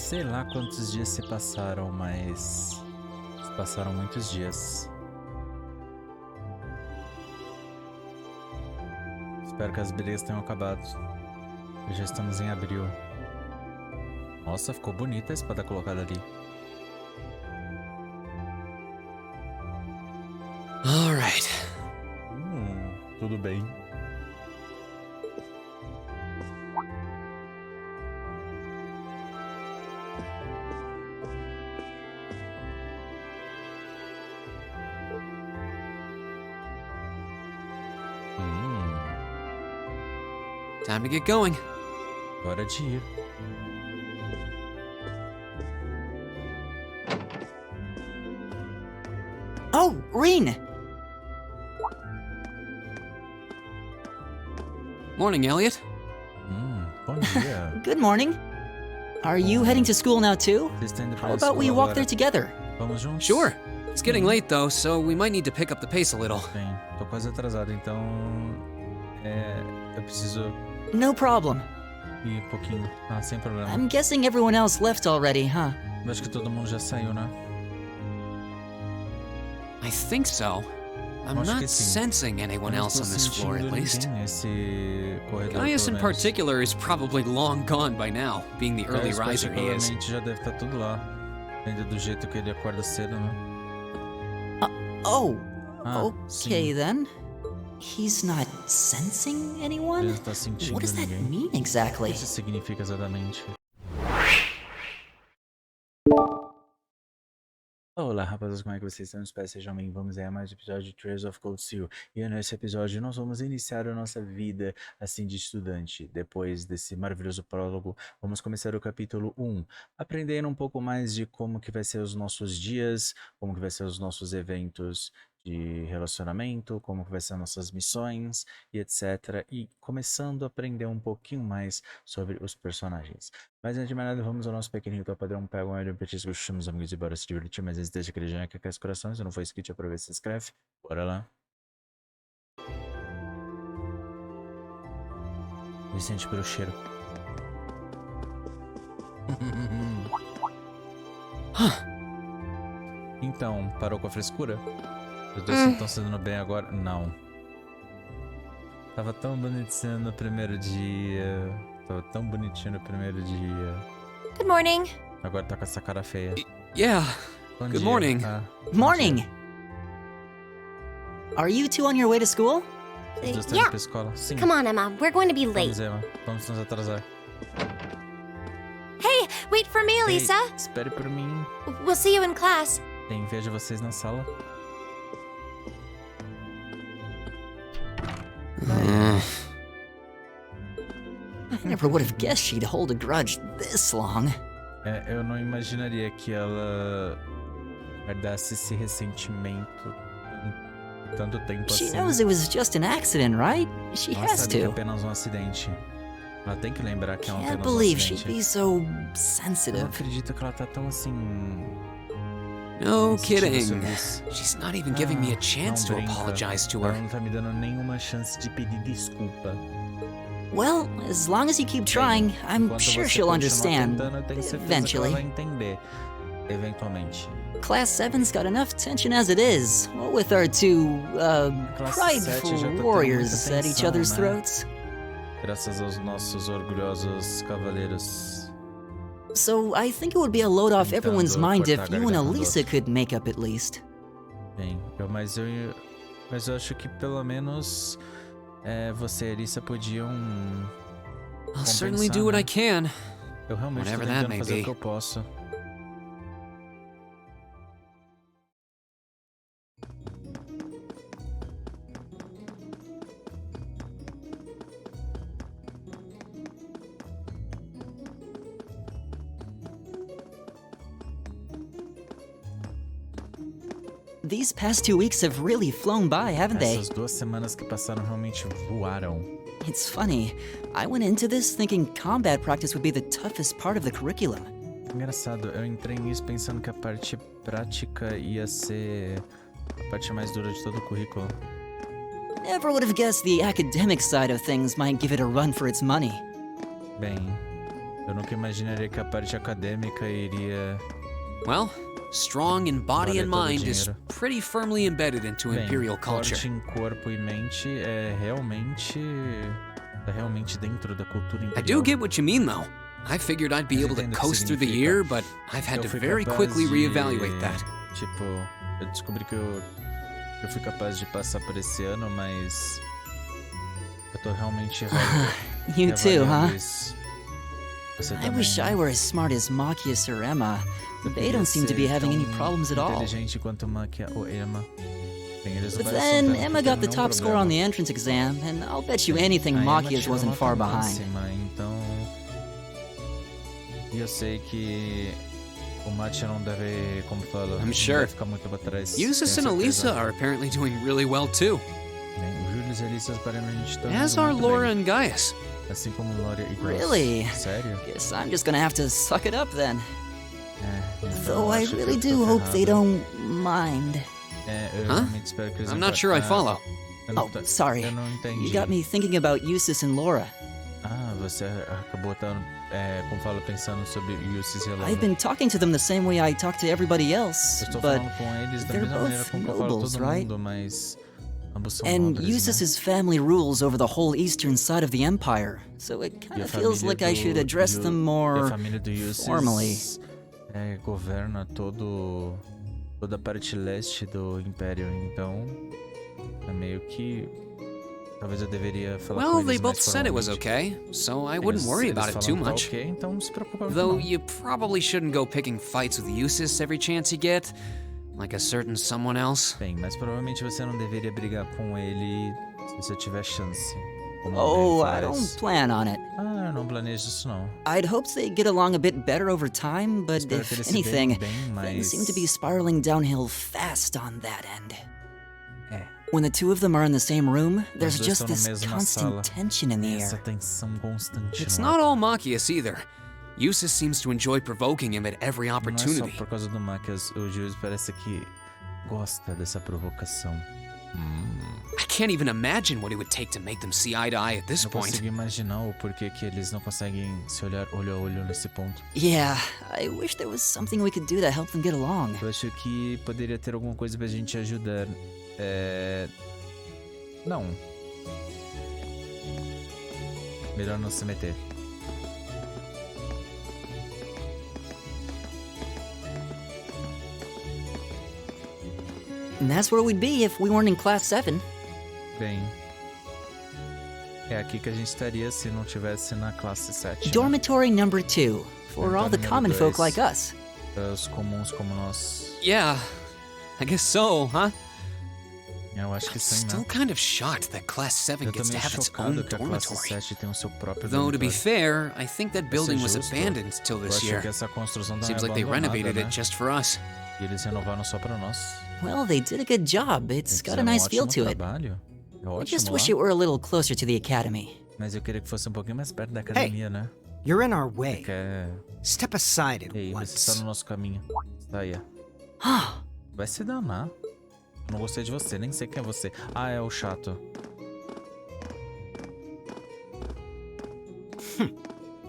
Sei lá quantos dias se passaram, mas se passaram muitos dias. Espero que as brigas tenham acabado. Já estamos em abril. Nossa, ficou bonita a espada colocada ali. Alright. Tudo bem. Time to get going. Hora de ir. Oh, Reen! Morning, Elliot. Bom dia. Good morning. Are you heading to school now too? Vocês estão indo pra How about we escola walk there agora? together? Vamos juntos? Sure. It's getting late though, so we might need to pick up the pace a little. Bem, tô quase atrasado, então... eu preciso No problem. ir um pouquinho. Ah, sem problema. I'm guessing everyone else left already, huh? Eu acho que todo mundo já saiu, né? I think so. I'm Acho que not sim. sensing anyone Eu não else tô on this floor, at sentindo least. ninguém nesse corredor, Gaius pelo in menos. particular is probably long gone by now, being the early Gaius riser he is. particularmente já deve estar tudo lá. Ainda do jeito que ele acorda cedo, né? Oh, Ah, okay sim. then. He's not sensing Ele anyone? não tá sentindo What does that ninguém. mean O que exactly? isso significa exatamente? Olá, rapaziada, como é que vocês estão? Espero que sejam bem. Vamos a mais um episódio de Trails of Cold Steel. E nesse episódio nós vamos iniciar a nossa vida assim de estudante. Depois desse maravilhoso prólogo, vamos começar o capítulo 1, aprendendo um pouco mais de como que vai ser os nossos dias, como que vai ser os nossos eventos de relacionamento, como que vai ser as nossas missões e etc. E começando a aprender um pouquinho mais sobre os personagens. Mas antes de mais nada, vamos ao nosso pequeno ritual padrão. Pega um olho, um petisco, chama os amigos e bora se divertir. Mas antes deixa aquele joinha que aquece o coração. Se não for inscrito, aproveita e se inscreve. Bora lá. Vicente pelo cheiro. Então, parou com a frescura? Os dois estão se dando bem agora? Não. Tava tão bonitinho no primeiro dia. Tava tão bonitinho no primeiro dia. Good morning. Agora tá com essa cara feia. Yeah. Bom Good dia. morning. Ah, bom Morning! dia. Are you two on your way to school? Os dois estão indo Yeah. pra escola? Sim. Come on, Emma. We're going to be late. Vamos, Emma. Vamos nos atrasar. Hey, wait for me, Ei, Lisa. espere por mim. We'll see you in class. Tem vejo vocês na sala. I never would have guessed she'd hold a grudge this long. Eu não imaginaria que ela guardasse esse ressentimento tanto tempo She assim. knows it was just an accident, right? She Ela has sabe que é to. apenas um acidente. Ela tem que lembrar que é Can't apenas um believe she'd acidente. be so Eu não sensitive. acredito que ela tá tão assim... No sentindo kidding. sobre isso. She's not even giving me a Ah, chance to não brinca. apologize to Ela her. não tá me dando nenhuma chance de pedir desculpa. Well, as long as you keep trying, I'm Enquanto sure você she'll continuar understand. tentando, eu tenho certeza eventually. que ela vai entender. Eventualmente. Class 7's got enough tension as it is, what with our two, Classe 7 já tá prideful tendo warriors muita at each tensão, other's né? throats. Graças aos nossos orgulhosos cavaleiros. So I think it would be a load off everyone's Tentando mind if cortar a you and garganta do Elisa outro. could make up at least. Bem, mas eu acho que pelo menos você e a Alissa podiam... I'll certainly do compensar, what né? I can. Eu realmente tô Whatever that tentando may fazer be. o que eu posso. These past 2 weeks have really flown by, haven't they? Essas 2 semanas que passaram realmente voaram. It's funny. I went into this thinking combat practice would be the toughest part of the curriculum. Engraçado, eu entrei nisso pensando que a parte prática ia ser a parte mais dura de todo o currículo. Never would have guessed the academic side of things might give it a run for its money. Bem, Eu nunca imaginaria que a parte acadêmica iria... Well, strong in body and Vale todo o mind is dinheiro. pretty firmly embedded into Bem, Imperial culture. forte em corpo e mente é realmente... Tá realmente dentro da cultura I imperial. do get what you mean, though. I figured I'd be Mas able to entendo o que coast through the significa. year, but I've had Eu to fui very capaz quickly de- reevaluate that. Tipo, eu descobri que eu fui capaz de passar por esse ano, mas... Eu tô realmente You too, reavaliando huh? isso. Você I também, wish né? I were as smart as Machias or Emma. Eu They queria don't seem to be ser having any tão problems at all. inteligente quanto Maquia ou Emma. Bem, eles não But parecem then ter Emma got the nenhum top score on problema. the entrance exam, and I'll bet you anything A Emma Machias tirou wasn't nota far behind. máxima, então... E eu sei que o Matcha não deve, como fala, I'm não sure. deve ficar muito pra trás. Eustace tenho and Elisa certeza. are apparently doing really well, too. Bem, o Júlio e a Elisa aparentemente estão As indo are muito Laura bem. and Gaius. Assim como Laura e Gross. Really? Sério? Guess I'm just gonna have to suck it up then. Então Though I acho que really eu tô do hope they ferrado. don't mind. Eu Huh? realmente espero que eles I'm não not sure I follow. Eu não Oh, tô- sorry. Eu não entendi. You got me thinking about Eustace and Laura. Ah, você acabou estando, como fala, pensando sobre Eustace e Laura. I've been talking to them the same way I talk to everybody else, Eu estou but falando com eles da they're mesma maneira both como eu falo nobles, todo right? mundo, mas ambos são and nobres, né? Eustace's family rules over the whole eastern side of the empire, so it kind E a of feels família like I should do- address e o- them e a more família do Eustace, formally. governa toda a parte leste do Império, então é meio que talvez eu deveria falar com Well, eles they mais both said it was formalmente. okay, so I wouldn't worry Eles about it falam too que tá much. ok, então não se preocupa muito Though não. you probably shouldn't go picking fights with Eustace every chance you get, like a certain someone else. Bem, mas provavelmente você não deveria brigar com ele se você tiver chance. Como Oh, alguém I don't faz. plan on it. Ah, eu não planejo isso não. I'd hoped they'd get along a bit better over time, but Espero que if eles se deem anything, bem, things mas... seem to be spiraling downhill fast on that end. É. When the two of them are in the same room, there's dois just estão na this mesma constant sala. tension in the Essa air. tensão constante It's no not ar. all Machias either. Eustace seems to enjoy provoking him at every Não é só opportunity. por causa do Marcus, o Jules parece que gosta dessa provocação. I can't even imagine what it would take to make them see eye to eye at this Não point. consigo imaginar o porquê que eles não conseguem se olhar olho a olho nesse ponto. Yeah, I wish there was something we could do to help them get along. Eu acho que poderia ter alguma coisa pra gente ajudar. Não. Melhor não se meter. And that's where we'd be if we weren't in class 7. Bem. É aqui que a gente estaria se não tivesse na classe 7. né? Dormitory number 2, for all the Dormitory common número folk dois. like us. Para os comuns como nós. Yeah, I guess so, huh? Eu acho que sim, Still né? kind of shocked that Class 7 Eu gets to também have its chocado own que a classe dormitory. 7 tem o seu próprio Though, to be dormitório. fair, I think that building was justo, abandoned till Eu this acho year. que essa construção também Seems é like they abandonada, renovated né? it just for us. E eles renovaram só pra nós. Well, they did a good job. It's Eles got a fizeram nice feel ótimo to it. trabalho. É I ótimo just lá. wish it were a little closer to the academy. Mas eu queria que fosse um pouquinho mais perto da academia, né? You're in our way. Que é... Step aside at Ei, você está once. no nosso caminho. Saia. Vai se danar. Eu não gostei de você, nem sei quem é você. Ah, é o chato.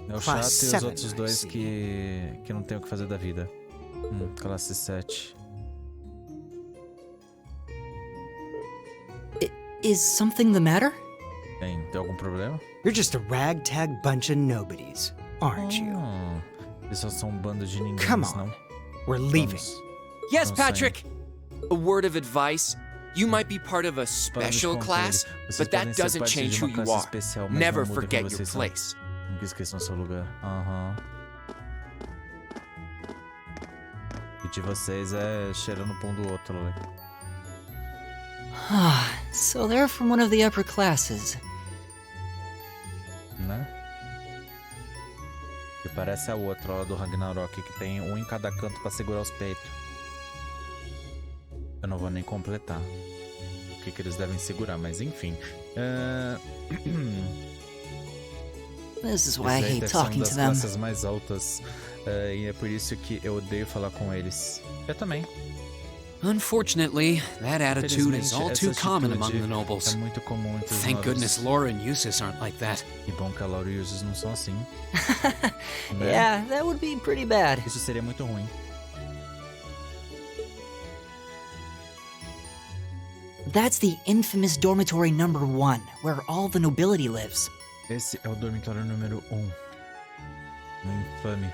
É o Class chato e os seven, outros I dois see. que não tem o que fazer da vida. Classe 7. Is something the matter? Tem algum problema? You're just a ragtag bunch of nobodies, aren't you? Eles só são um bando de ninguém, Come on. não? We're leaving. Vamos. Yes, Não Patrick! A word of advice. You might be part of a Paramos special com class, ele. Vocês but podem that ser doesn't parte change de who uma you classe are. especial, mas Never não muda forget quem your vocês são. place. Nunca esqueçam seu lugar. Aham. E de vocês é cheirando o pão do outro, né? So they're from one of the upper classes. Né? Que parece a outra lá do Ragnarok, que tem um em cada canto pra segurar os peitos. Eu não vou nem completar o que eles devem segurar, mas enfim. This is why I Eles aí hate são talking das to them. classes mais altas. E é por isso que eu odeio falar com eles. Eu também. Unfortunately, that attitude is all too Infelizmente, common essa among the atitude nobles. é muito comum entre os Thank nobres. goodness Laura and Eustace aren't like that. Que bom que a Laura e o Usus não são assim. Né? Yeah, that would be pretty bad. Isso seria muito ruim. That's the infamous dormitory number 1, where all the nobility lives. Esse é o dormitório número 1. Infame.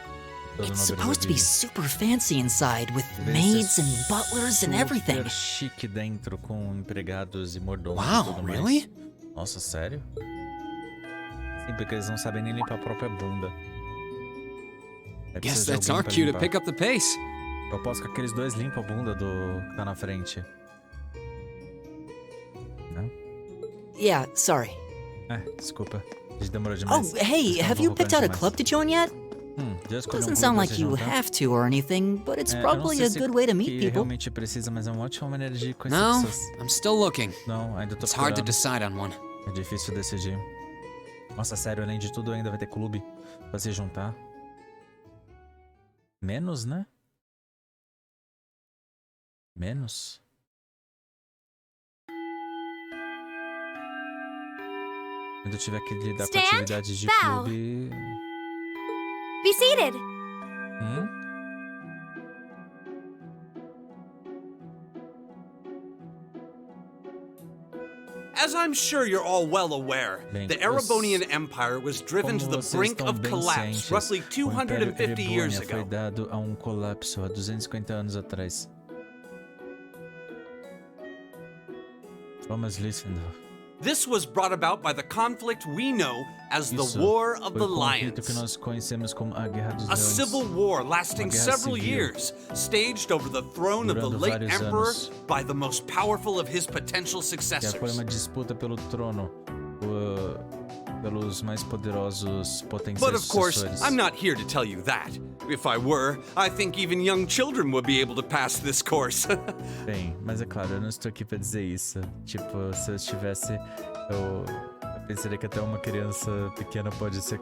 Toda It's nobreza supposed to be vive. super fancy inside, with Deve ser maids and butlers and everything. Super chique dentro, com empregados e mordomos e Wow, tudo mais. really? Nossa, sério? Sim, porque eles não sabem nem limpar a própria bunda. Aí Guess precisa de that's alguém our pra cue to limpar. pick up the pace. Eu aposto que aqueles dois limpam a bunda do que tá na frente. Não? Yeah, sorry. Desculpa. A gente demorou Oh, demais. hey, have you picked out a club to join yet? Já escolhi Doesn't clube sound pra like se you juntar? have to or anything, but it's Eu não probably sei a se good way to meet que people. realmente precisa, mas é uma ótima maneira de conhecer No, pessoas. I'm still looking. Não, ainda tô It's hard to procurando. decide on one. É difícil decidir. Nossa, sério, além de tudo, ainda vai ter clube pra se juntar. Menos, né? Menos? Quando eu tiver que lidar com Stand, atividades de bow. clube... Be seated. Hum? As I'm sure you're all well aware, Bem, the Erebonian Empire was driven to Como the vocês brink estão of bem collapse cientes, roughly o Império 250 years Erebônia foi ago. dado a um colapso há 250 anos atrás. Vamos listen. This was brought about by the conflict we know as the Isso War of foi the o conflito que Lions. nós conhecemos como a Guerra dos A Leões. civil war lasting Uma guerra several civil. years, staged over the throne of the Durando late vários emperor anos. by the most powerful of his potential Que foi successors. uma disputa pelo trono pelos mais poderosos potenciais But of course, sucessores. I'm not here to tell you that. If I were, I think even young children would be able to pass this course. Bem, mas é claro, eu não estou aqui pra dizer isso. Tipo, se eu estivesse, eu pensaria que até uma criança pequena pode ser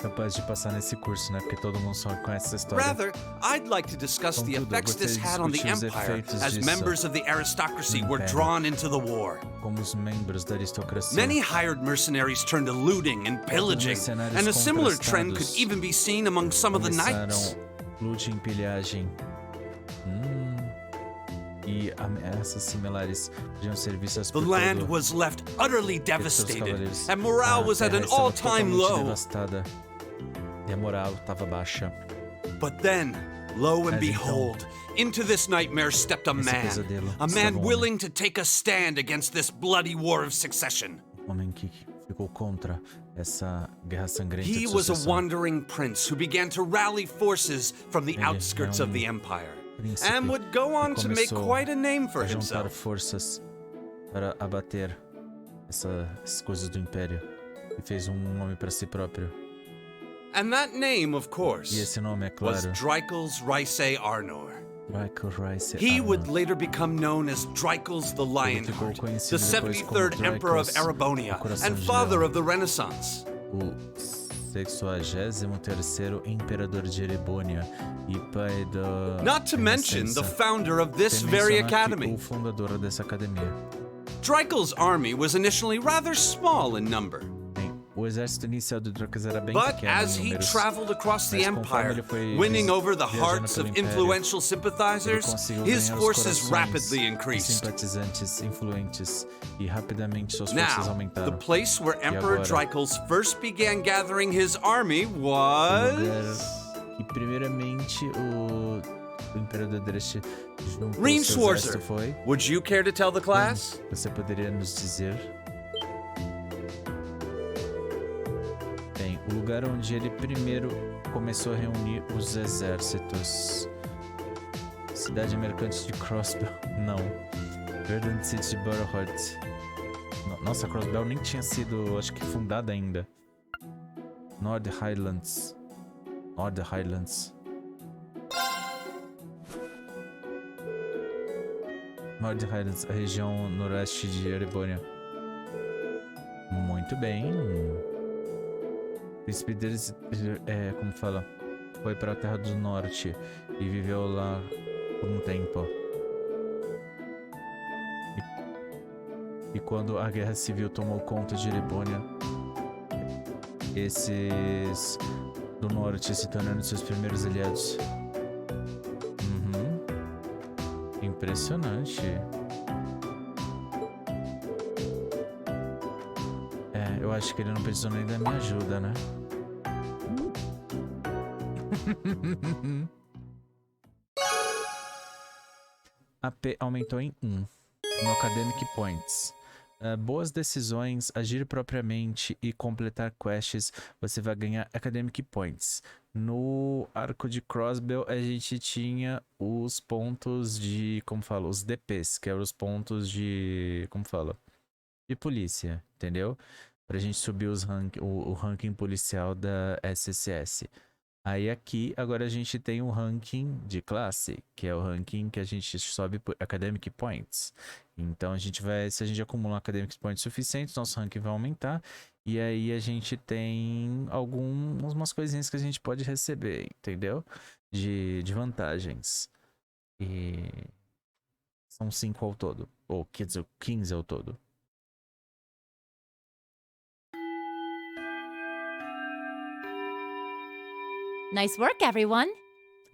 capaz de passar nesse curso, né? Porque todo mundo só conhece essa história. Rather, I'd like to discuss the Contudo, effects this gostaria de had on the discutir os Empire efeitos as disso members of the aristocracy no were Império. drawn into the war. Como os membros da aristocracia. Many hired mercenaries turned to looting and pillaging, mercenários and a similar trend could contrastados even be seen among some of the knights. Começaram luta e pilhagem. E ameaças similares podiam ser vistas The por land todo was left utterly pelos seus devastated, cavaleiros. and morale A was at terra an estava all-time totalmente low. devastada. E a moral estava baixa. But then, lo and Mas então, behold, into this nightmare stepped a nesse man. pesadelo A estava man um homem. willing to take a stand against this bloody war of succession. Um homem que ficou contra essa guerra sangrenta He de was a sucessão. wandering prince who began to rally forces from the Ele outskirts é of the um empire, príncipe and would go on que to make começou quite a name for a juntar himself. forças para abater essas coisas do Império. E fez nome para si próprio. And that name, of E course, esse nome, é was claro, Drycles Rice Arnor. Michael Rice He would Arnold. later become known as Drycles the Lionheart, ficou conhecido the depois como 73rd Emperor of Drycles, Erebonia o Coração and de father Leão. of the Renaissance. O 63º Imperador de Erebônia e pai da Not to mention the Renascença. founder of this Sem very mencionar que academy. o fundador dessa academia. Drycles' army was initially rather small in number, Bem, o exército inicial do Dracos era bem but pequeno as em he números. traveled across the Mas conforme empire, ele foi winning over the viajando hearts pelo of Império, influential Ele sympathizers, conseguiu his ganhar os forces corações rapidly de increased. simpatizantes influentes e rapidamente suas forças Now, aumentaram. the place where Emperor agora? Drycles first began gathering his army O was... lugar que primeiramente o imperador deste juntou seu Reinschwarzer. exército foi. Would you care to tell the class? Você poderia nos dizer? Bem, o lugar onde ele primeiro começou a reunir os exércitos. Cidade mercante de Crossbell. Não. Verdant City de Burhart. Nossa, Crossbell nem tinha sido, acho que, fundada ainda. North Highlands. North Highlands. North Highlands, a região noroeste de Erebônia. Muito bem. O príncipe deles, como fala, foi para a Terra do Norte e viveu lá por um tempo. E quando a guerra civil tomou conta de Livônia, esses do norte se tornando seus primeiros aliados. Impressionante. Eu acho que ele não precisou nem da minha ajuda, né? AP aumentou em 1 no Academic Points. Boas decisões, agir propriamente e completar quests, você vai ganhar Academic Points. No arco de Crossbow, a gente tinha os pontos de, como fala, os DPs, que eram os pontos de, como fala, de polícia, entendeu? Pra gente subir o ranking policial da SSS. Aí aqui, agora a gente tem um ranking de classe, que é o ranking que a gente sobe por Academic Points. Então a gente vai, se a gente acumular Academic Points suficientes, nosso ranking vai aumentar. E aí a gente tem algumas coisinhas que a gente pode receber, entendeu? De vantagens. E são 5 ao todo. Ou quer dizer, 15 ao todo. Nice work, everyone.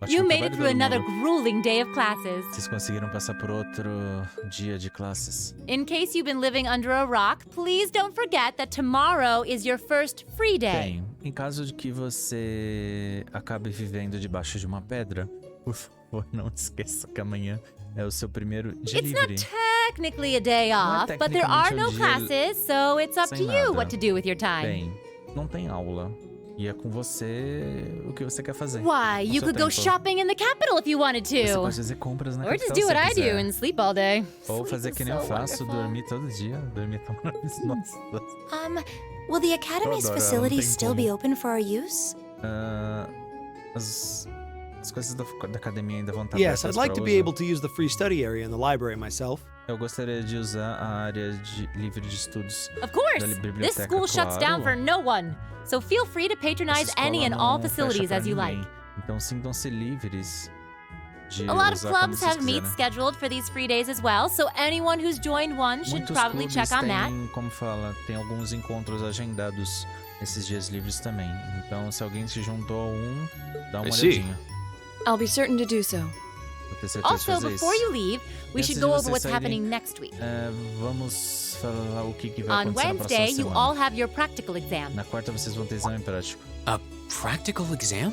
Ótimo You made trabalho, it through todo another mundo. grueling day of classes. Vocês conseguiram passar por outro dia de classes. In case you've been living under a rock, please don't forget that tomorrow is your first free day. Bem, em caso de que você acabe vivendo debaixo de uma pedra, por favor, não esqueça que amanhã é o seu primeiro dia It's livre. not technically a day Não é off, but there are tecnicamente no um dia classes, so it's up to sem you nada. what to do with your time. Bem, não tem aula. E é com você o que você quer fazer. Why, no you seu could go tempo. shopping in the capital if you wanted Você to. pode fazer compras na Or just capital do se what I quiser. do and sleep all day. Ou Sleep fazer is que nem eu so faço, wonderful. dormir todo dia. Dormir tão maravilhoso. Nossa. Will the Academy's Adoro ela, não facilities tem still como. be open for our use? As coisas da academia ainda vão estar Yes, abertas I'd like pra to be uso. able to use the free study area in the library myself. Eu gostaria de usar a área livre de estudos. Of course, Da this biblioteca, school shuts down claro. for no one. So feel free to patronize Essa escola any and all não fecha facilities pra as you ninguém. like. Então sintam-se livres de A lot of usar como clubs vocês have meets quiserem. scheduled for these free days as well, so anyone who's joined one should Muitos probably clubes check on that. têm, como fala, tem alguns encontros agendados nesses dias livres também. Então, se alguém se juntou a um, dá uma I see. olhadinha. I'll be certain to do so. Vou ter certeza de Also, fazer before isso. you leave, we Antes should de go over vocês what's saírem, happening next week. Vamos falar o que vai On acontecer na Wednesday, próxima you semana. all have your practical exam. Na quarta, vocês vão ter exame prático. A practical exam?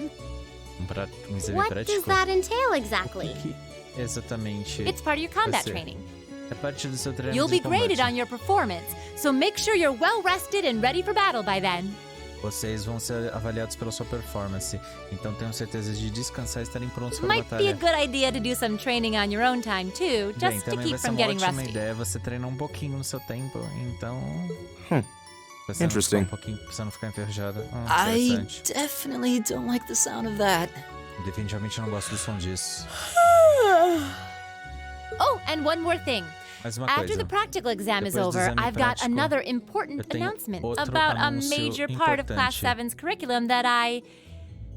Um exame What prático. does that entail O exactly? que exatamente It's part of your combat ser. training. é parte do seu treino You'll de be graded combate. on your performance, so make sure you're well rested and ready for battle by then. Vocês vão ser avaliados pela sua performance. Então tenham certeza de descansar e estarem prontos para a Might be a batalha. good idea to do some training on your own time too, Bem, just to também keep vai ser from uma getting ótima rusty. ideia você treinar um pouquinho no seu tempo. Então... Pra você não ficar Interesting. pra você não ficar enferrujada. I Interessante. definitely don't like the sound of that. Definitivamente não gosto do som disso. Oh, and one more thing. Mais uma After coisa. the practical exam is Depois do over, exame I've got prático, another eu important tenho announcement outro about a anúncio major part of Class importante. 7's curriculum that I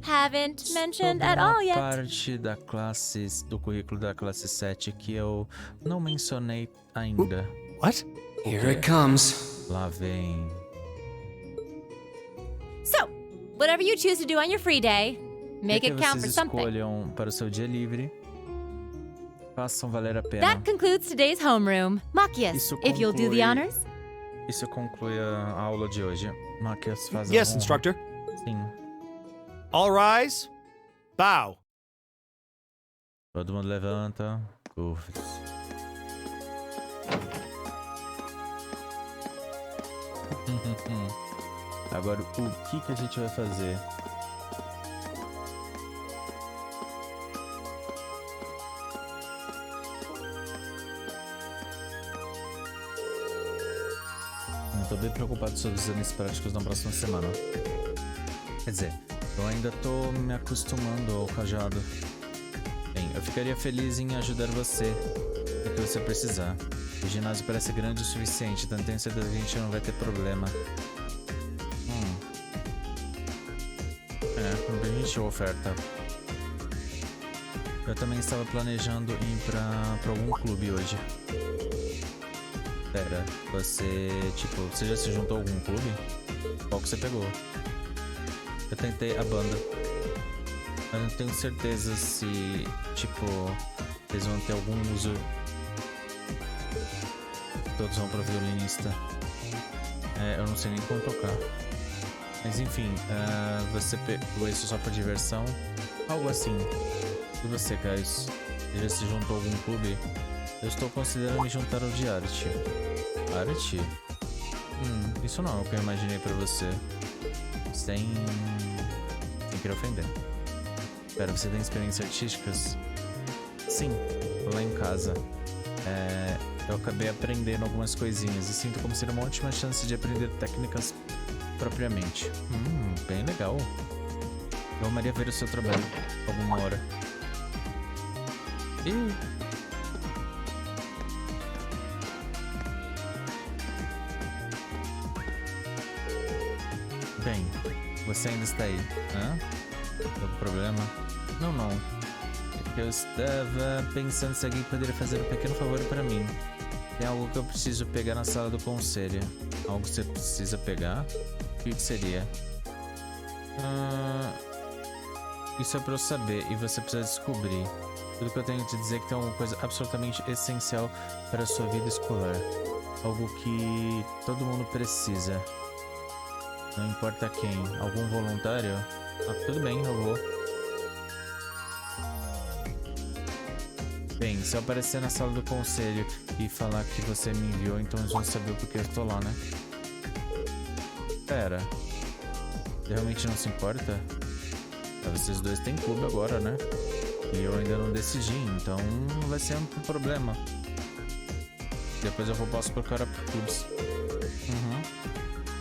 haven't mentioned Sobre at all uma yet. parte da classe, do currículo da classe 7 que eu não mencionei ainda. What? Here it comes. Lá vem. So, whatever you choose to do on your free day, make E it que count for vocês something. escolham para o seu dia livre, façam valer a pena. That concludes today's homeroom. Machias, Isso if you'll do conclui- the honors. Isso conclui a aula de hoje. Maquias, faz a Yes, honra. instructor. Sim. All rise. Bow. Todo mundo levanta. Curva. Agora, o que a gente vai fazer? Eu tô bem preocupado sobre os exames práticos na próxima semana. Quer dizer, eu ainda tô me acostumando ao cajado. Bem, eu ficaria feliz em ajudar você no que você precisar. O ginásio parece grande o suficiente, então tenho certeza que a gente não vai ter problema. Bem gentil a oferta. Eu também estava planejando ir pra algum clube hoje. Pera, você, tipo, você já se juntou a algum clube? Qual que você pegou? Eu tentei a banda. Mas não tenho certeza se, tipo, eles vão ter algum uso. Todos vão pra violinista. Eu não sei nem como tocar. Mas enfim, você pegou isso só por diversão? Algo assim. E você, Caio? Você já se juntou a algum clube? Eu estou considerando me juntar ao de arte. Arte? Isso não é o que eu imaginei pra você. Sem querer ofender. Pera, você tem experiências artísticas? Sim, lá em casa. Eu acabei aprendendo algumas coisinhas e sinto como ser uma ótima chance de aprender técnicas propriamente. Bem legal. Eu amaria ver o seu trabalho alguma hora. Bem, você ainda está aí. Algum problema? Não. Eu estava pensando se alguém poderia fazer um pequeno favor para mim. Tem algo que eu preciso pegar na sala do conselho. Algo que você precisa pegar? O que seria? Isso é pra eu saber e você precisa descobrir. Tudo que eu tenho a te dizer é que tem alguma coisa absolutamente essencial para a sua vida escolar. Algo que todo mundo precisa. Não importa quem. Algum voluntário? Tudo bem, eu vou. Bem, se eu aparecer na sala do conselho e falar que você me enviou, então eles vão saber o porquê eu estou lá, né? Pera. Você realmente não se importa? Vocês dois têm clube agora, né? E eu ainda não decidi, então vai ser um problema. Depois eu posso procurar por clubes.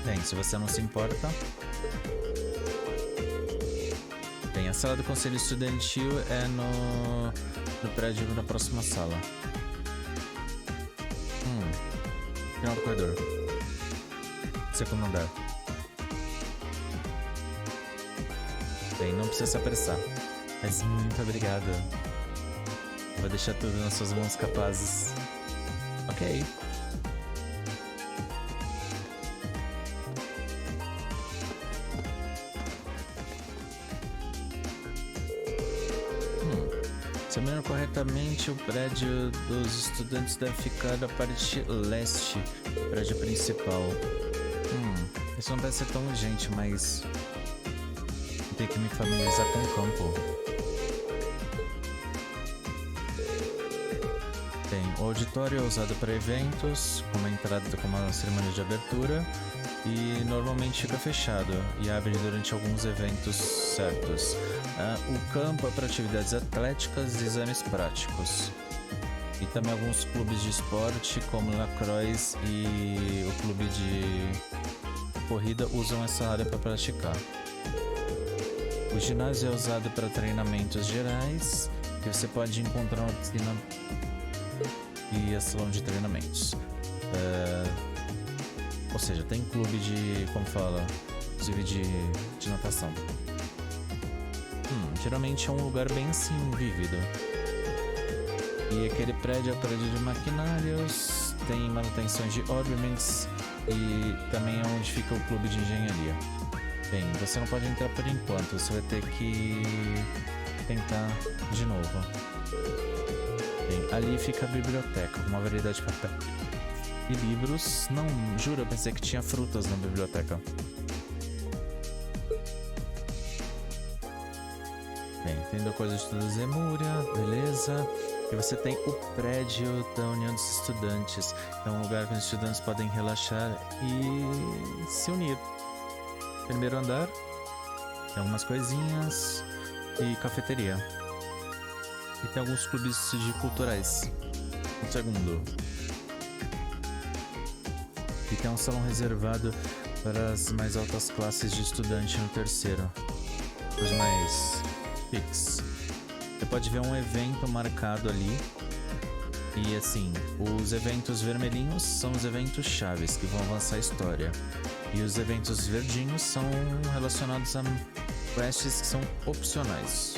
Bem, se você não se importa. Bem, a sala do conselho estudantil é no prédio na próxima sala. Final do corredor. Segundo andar. Bem, não precisa se apressar. Mas muito obrigado. Vou deixar tudo nas suas mãos capazes. Ok. Se eu me lembro corretamente, o prédio dos estudantes deve ficar na parte leste do prédio principal. Isso não deve ser tão urgente, mas tem que me familiarizar com o campo. Bem, o auditório é usado para eventos, como a entrada, como a cerimônia de abertura, e normalmente fica fechado e abre durante alguns eventos certos. O campo é para atividades atléticas e exames práticos. E também alguns clubes de esporte, como lacrosse e o clube de corrida, usam essa área para praticar. O ginásio é usado para treinamentos gerais, que você pode encontrar na piscina e a salão de treinamentos. Ou seja, tem clube de, como fala, inclusive de natação. Geralmente é um lugar bem assim, vívido. E aquele prédio é prédio de maquinários, tem manutenção de ordens e também é onde fica o clube de engenharia. Bem, você não pode entrar por enquanto, você vai ter que tentar de novo. Bem, ali fica a biblioteca, com uma variedade de papel e livros. Não, juro, eu pensei que tinha frutas na biblioteca. Bem, tem coisa de estudo Zemúria, beleza. E você tem o prédio da União dos Estudantes. É um lugar que os estudantes podem relaxar e se unir. Primeiro andar, tem algumas coisinhas e cafeteria. E tem alguns clubes de culturais. No segundo. E tem um salão reservado para as mais altas classes de estudante no terceiro. Os mais fix. Você pode ver um evento marcado ali. E assim, os eventos vermelhinhos são os eventos chaves que vão avançar a história. E os eventos verdinhos são relacionados a quests que são opcionais.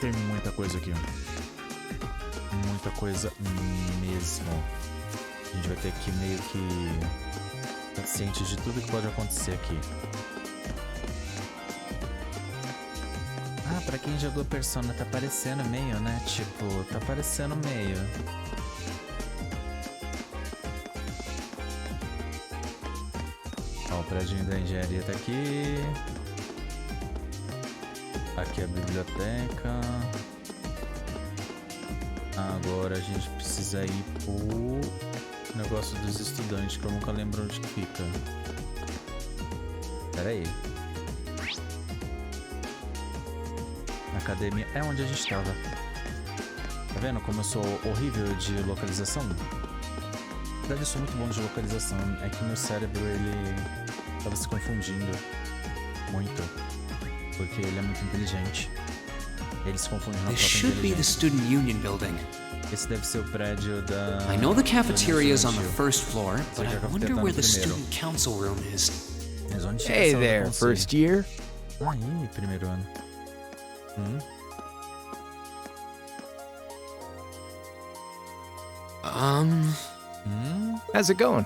Tem muita coisa aqui. Muita coisa mesmo. A gente vai ter que meio que estar ciente de tudo que pode acontecer aqui. Ah, pra quem jogou Persona, tá parecendo meio, né? Tipo, tá parecendo meio. Ó, o prédio da engenharia tá aqui. Aqui é a biblioteca. Agora a gente precisa ir pro negócio dos estudantes, que eu nunca lembro onde que fica. Pera aí. Na academia é onde a gente tava. Tá vendo como eu sou horrível de localização? Na verdade, eu sou muito bom de localização. É que meu cérebro, ele tava se confundindo muito. Porque ele é muito inteligente. Ele se confunde na This própria should be the inteligência. Student Union building. Esse deve ser o prédio da... I know the cafeteria is on the estudantil. first floor, but I wonder where the primeiro. student council room is. Mas onde fica a Hey sala do there, conselho? first year. Aí, primeiro ano. How's it going?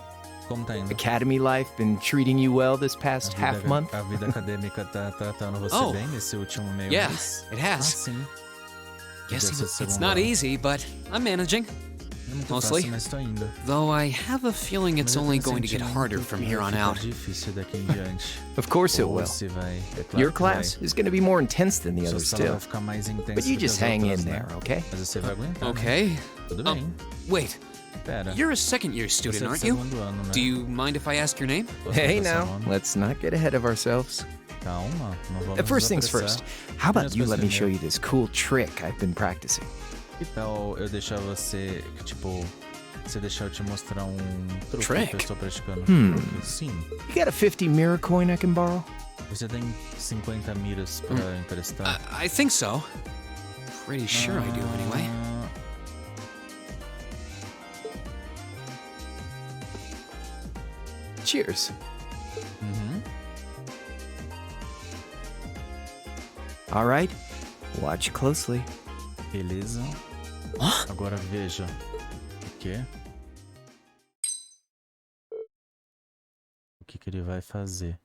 Como tá indo? Academy life been treating you well this past half month? A vida acadêmica tá tratando você Oh. bem nesse último meio Yeah, mês? it Ah, has. sim. Guessing Deve ser it's segundo not ano. easy, but I'm managing. Não é muito mostly. fácil, mas tô indo. Though I have a feeling it's Mas eu only tenho going to get sentimento harder que from vai here on ficar out. difícil daqui em diante. Of course it Ou will. se vai... É claro Your que vai. class is going to be more intense than the Sua others sala still. vai ficar mais intensa But you do que just as hang outras, in né? there, okay? Mas você vai aguentar, né? Okay. Tudo bem. Wait, Pera. you're a second year Você student, é do aren't you? segundo ano, né? Do you mind if I ask your name? Posso Hey passar now, seu nome? let's not get ahead of ourselves. Calma, não vamos First nos things first, apressar. how about Primeiro you as let me coisas show primeiro. you this cool trick I've been practicing? Que tal eu deixar você, tipo, você deixar eu te mostrar um truque Trick? que eu estou praticando? Truque? Sim. You got a 50 mirror coin I can borrow? Você tem 50 miras pra emprestar? I think so. Pretty sure I do, anyway. Ah, Cheers. All right, watch closely. beleza. Agora veja. O quê? O que que ele vai fazer?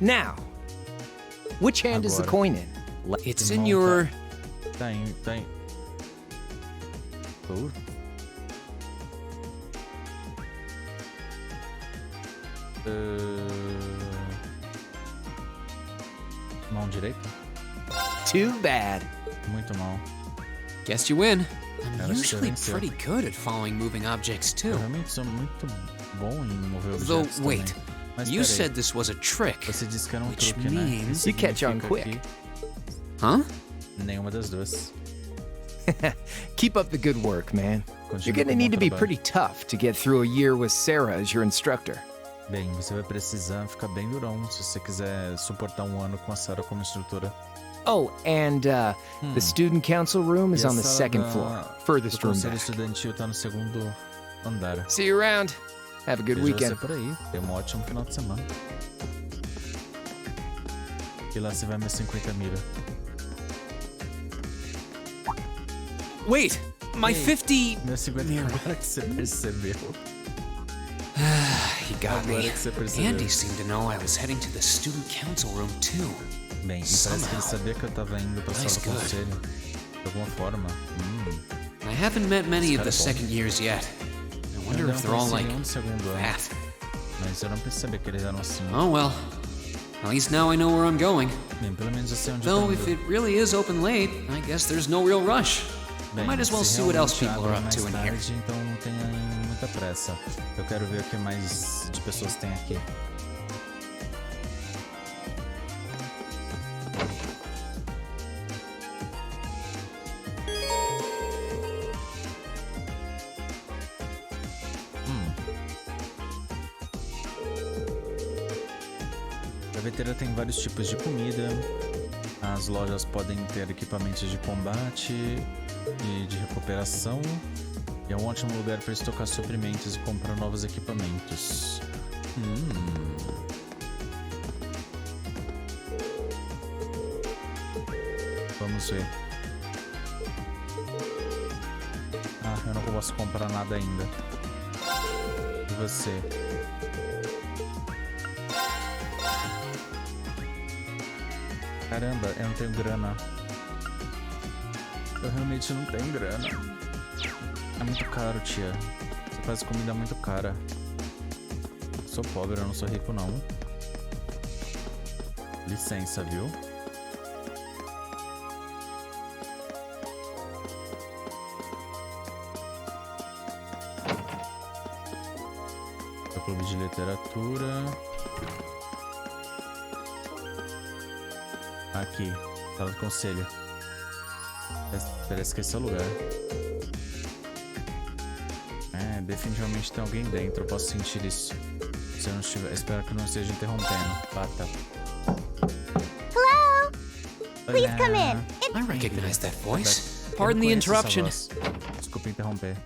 Now, which hand is the Agora. coin in? It's in your... Tá em... Oh. Mão direita? Too bad. Muito mal. Guess you win. Cara, I'm acho que você usually venceu. pretty good at following moving objects, Eu too. realmente sou muito bom em mover Though, objetos wait. também. Mas You peraí, said this was a trick. você disse que era um which truque, né? means- Isso You catch on significa quick. que Huh? nenhuma das duas. Keep up the good work, man. Continue You're gonna com o need bom to be trabalho. pretty tough to get through a year with Sarah as your instructor. Bem, você vai precisar ficar bem durão se você quiser suportar um ano com a Sarah como instrutora. Oh, and the student council room is E a on the sala second da- floor, O furthest room conselho back. estudantil tá no segundo andar. See you around. Have a good Vejo weekend. você por aí. Tenha um ótimo final de semana. E lá você vai mais 50 mira. Wait, my Hey. 50... Meu 50 mira agora que você percebeu. He got Agora me. que você percebeu. Andy seemed to know I was heading to the student council room, too. Bem, e parece que ele Somehow. sabia que eu tava indo pra sala Nice do good. conselho. De alguma forma. I haven't met many of the Esse cara é bom. second years yet. I wonder Eu if they're all não conheci like nenhum do segundo ano. that. Mas eu não percebi que eles eram assim. Oh well. At least now I know where I'm going. Bem, pelo menos eu sei onde eu Though tô if indo. it really is open late, I guess there's no real rush. Bem, Might as well se see what else realmente people are abre up to mais in here. tarde, então não tenha muita pressa. Eu quero ver o que mais de pessoas tem aqui. A cafeteira tem vários tipos de comida. As lojas podem ter equipamentos de combate e de recuperação. E é um ótimo lugar para estocar suprimentos e comprar novos equipamentos. Vamos ver. Ah, eu não posso comprar nada ainda. E você? Caramba, eu não tenho grana. Eu realmente não tenho grana. É muito caro, tia. Você faz comida muito cara. Eu sou pobre, eu não sou rico, não. Licença, viu? Clube de literatura. Aqui, sala do conselho. Parece que esse é o lugar. É, definitivamente tem alguém dentro. Eu posso sentir isso. Se eu não estiver, espero que não esteja interrompendo. Bata. Hello. Please come in. I recognize that voice. Pardon the interruption. Desculpa interromper.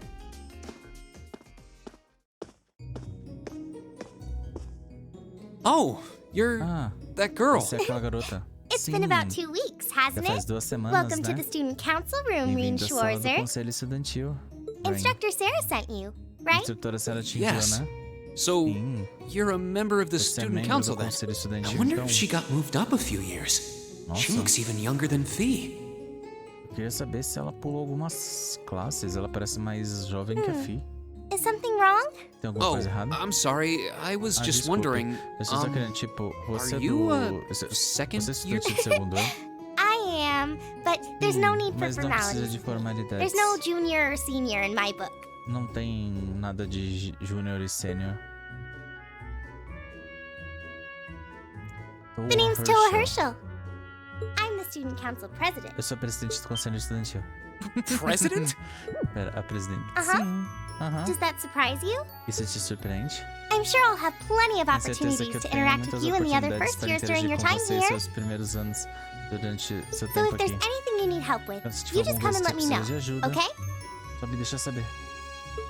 Oh, you're that girl. Você é aquela garota. It's been about 2 weeks, hasn't Já faz it? 2 semanas, Welcome né? to the student council room, Reen Bem-vindo à sala do Schwarzer. conselho estudantil. Rain. Instructor Sarah sent you, A right? instrutora Sarah te enviou, Yes. né? So, Sim. you're a member of the Você é student membro council do then? conselho I estudantil, wonder então. if she got moved up a few years. She Nossa. looks even younger than Fee. Eu queria saber se ela pulou algumas classes. Ela parece mais jovem que a Fi. Is something wrong? Tem alguma Oh, coisa errada? I'm sorry. I was just Desculpe. wondering. Eu só querendo, tipo, você é are you do... a Você second é year? estudante de segundo ano? I am, but there's no need for Mas não precisa formalities. de formalidades. There's no junior or senior in my book. Não tem nada de júnior e sênior. The name's Toa Herschel. I'm the student council president. Eu sou a presidente do conselho estudantil. President? Pera, a presidente. Uh-huh. Sim. Aham. Does that surprise you? Isso te surpreende? I'm sure I'll have plenty of Tenho certeza que opportunities eu to tenho interact muitas with you and the other oportunidades first para years during interagir your com time você e here. seus primeiros anos durante seu So tempo if there's aqui. anything you need help with, Então, se you tiver just alguma come and coisa let que me você precisa de know, ajuda, okay? só me deixa saber.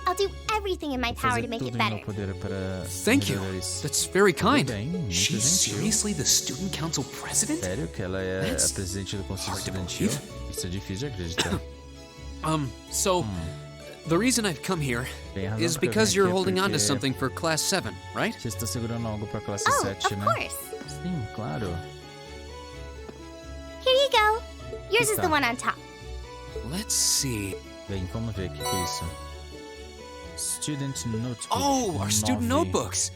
I'll do everything in my Vou power fazer to make tudo it em meu better. poder para Thank you. melhorar isso. That's very kind. bem, muito She's gentil. seriously the student council president? Sério que ela é That's a presidente do conselho hard to estudantil? believe. Isso é difícil de acreditar. So, the reason I've come here Tem razão is porque eu vim because aqui you're é holding on to porque something for class 7, right? Você está segurando algo para classe Oh, 7, of né? course. Sim, claro. Here you go. Yours is Tá. the one on top. Let's see. Bem, vamos ver o que é isso. Student Notebook. Oh, our student 9. notebooks.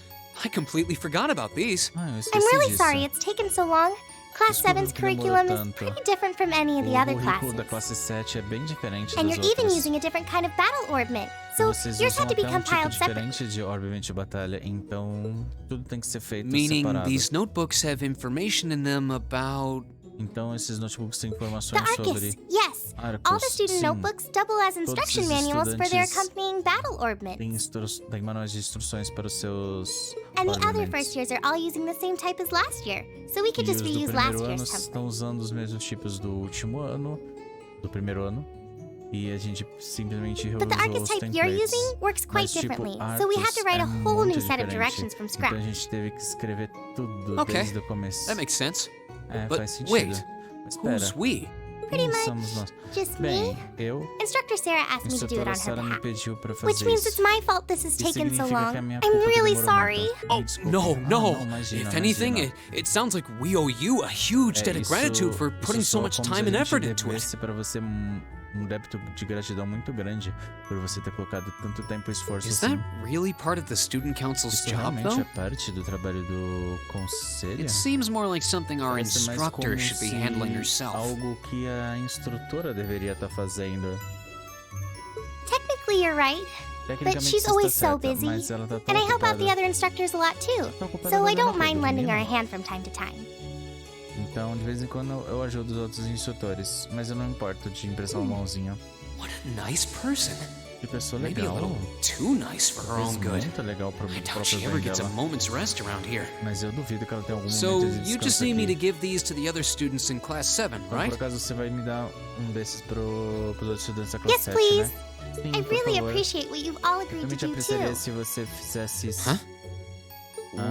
I completely forgot about these. Ah, eu I'm esqueci really disso. sorry it's taken so long. Class Desculpa 7's que demorou curriculum is tanto. pretty different from any of the O other currículo da classes. classe 7 é bem diferente And das you're even outras. using a different kind of battle orbment. So Vocês yours usam had to be até um tipo compiled separate. diferente de orbe de batalha, então tudo tem que ser feito Meaning separado. these notebooks have information in them about. Então esses notebooks têm The informações sobre Arcus, yes. arcos. All the student sim. notebooks double as instruction os manuals for their estudantes accompanying battle orbment. Tem manuais de instruções para os seus And the other ornamentos. first years are all using the same type as last year. So we E could os just do reuse last primeiro ano year's template. estão usando os mesmos tipos do último ano, do primeiro ano, e a gente simplesmente But the reusou Arcus os type you're templates. using works quite Mas, tipo, differently. So we had to Arcus write é a whole new muito set of diferente. directions from scratch. Então a gente teve que escrever tudo Okay, desde o começo. that makes sense. É, But faz sentido. wait, Mas Who's espera, we? Pretty quem much somos nós? Just Bem, me. eu, Instructor Sarah asked me to do it instrutora on her Sarah me behalf. pediu para Which fazer means isso. it's my fault this has Isso taken so significa long. que a minha I'm culpa really demorou sorry. muito. Oh, Desculpe. no, Ah, no. não, imagina, If anything, imagina. it sounds like we owe you a huge debt of Isso- gratitude for putting isso so soa much como se time a and gente effort into it. devesse para você um débito de gratidão muito grande por você ter colocado tanto tempo e esforço Is assim. that really part of the student council's Isso job, realmente though? é parte do trabalho do conselho? It seems more like something our Parece mais instructor como should be se handling herself. algo que a instrutora deveria estar fazendo. Technically, you're right. But Tecnicamente she's você always está so certa, busy. mas ela tá tão And I help out the ocupada. other instructors a lot too. Tá ocupada So I fazendo don't a coisa mind do lending her a menino. hand from time to time. Então, de vez em quando eu ajudo os outros instrutores, mas eu não importo de emprestar uma mãozinha. What a nice person. Que pessoa Maybe a legal. little too nice for her own Fez good. muito legal pro I doubt próprio she ever bem gets a dela. moment's rest around here. Mas eu duvido que ela tenha algum So, momento de you descanso just need me to aqui. give these to the other students in class 7, Então, right? por acaso você vai me dar um desses pros outros estudantes da Yes, classe 7, please. né? Sim, I por really favor. appreciate what you've all Eu agreed também to te do apreciaria too. se você fizesse isso. Hã?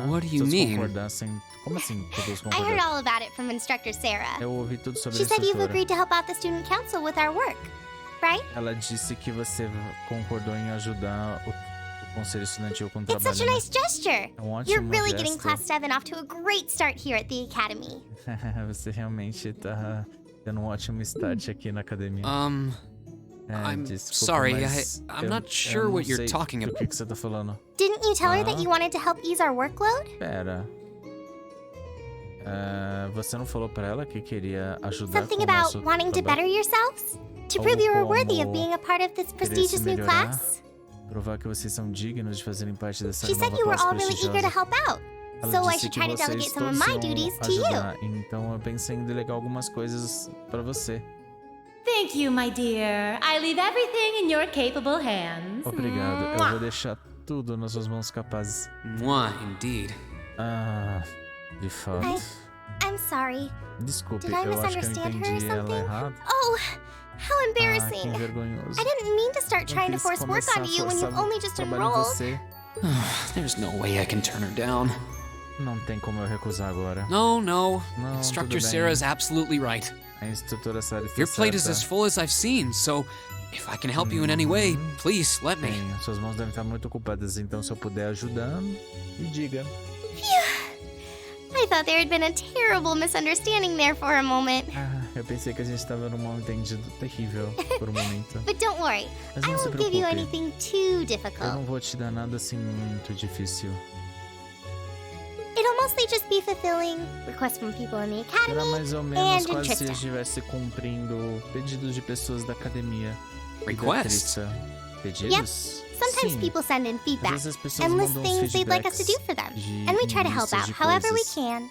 What do you Todos mean? concordassem. Como assim, todos I heard concordaram? all about it from Instructor Sarah. Eu ouvi tudo sobre She a said you've instrutora. agreed to help out the student council with our work, right? Ela disse que você concordou em ajudar o conselho estudantil com o It's such trabalho. a nice gesture. É um ótimo You're really getting gesto. Class 7 off to a great start here at the Academy. Você realmente tá tendo um ótimo start aqui na academia. I'm Desculpa, sorry, mas I'm eu- not eu sure não what you're sei talking do about. que você tá falando. Didn't you tell her that you wanted to help ease our workload? Pera. Você não falou pra ela que queria ajudar Something com o about nosso wanting to trabalho? better yourselves? To Ou prove you were worthy of como being a part of this querer se prestigious new melhorar? class? Provar que vocês são dignos de fazerem parte dessa She said nova you were classe all really eager to prestigiosa. help out. Ela So I disse should que try to vocês delegate some of todos my iam duties to you. ajudar, então eu pensei em delegar algumas coisas pra você. Thank you, my dear. I leave everything in your capable hands. Obrigado. Eu vou deixar tudo nas suas mãos capazes. Mwah, indeed. De fato. I'm sorry. Desculpe, Did I eu acho que eu misunderstand her or entendi ela something? errado. Oh, how Que embarrassing. vergonhoso. I didn't mean to start Não trying to quis force work começar onto you when a you've forçar only just trabalho em enrolled. você. There's no way I can turn her down. Não tem como eu recusar agora. No, Não, Instructor tudo bem. Sarah's absolutely right. A instrutora Sarah está Your plate is certa. as full as I've seen, so if I can help you in any way, please let me. Bem, suas mãos devem estar muito ocupadas, então se eu puder ajudar, me diga. I thought there had been a terrible misunderstanding there for a moment. Eu pensei que a gente estava num mal entendido terrível por um momento. But don't worry, Mas I não se won't give you preocupe. anything too Eu difficult. não vou te dar nada assim muito difícil. It'll mostly just be fulfilling requests from people in the Será academy mais ou menos and in quase se Trista. estivesse cumprindo pedidos de pessoas da academia. e da Requests? Trista. Pedidos? Sometimes Sim. people send in Às feedback vezes as pessoas and list mandam uns things they'd like us to do feedbacks for them. de And we try to help listas out de however we coisas. can.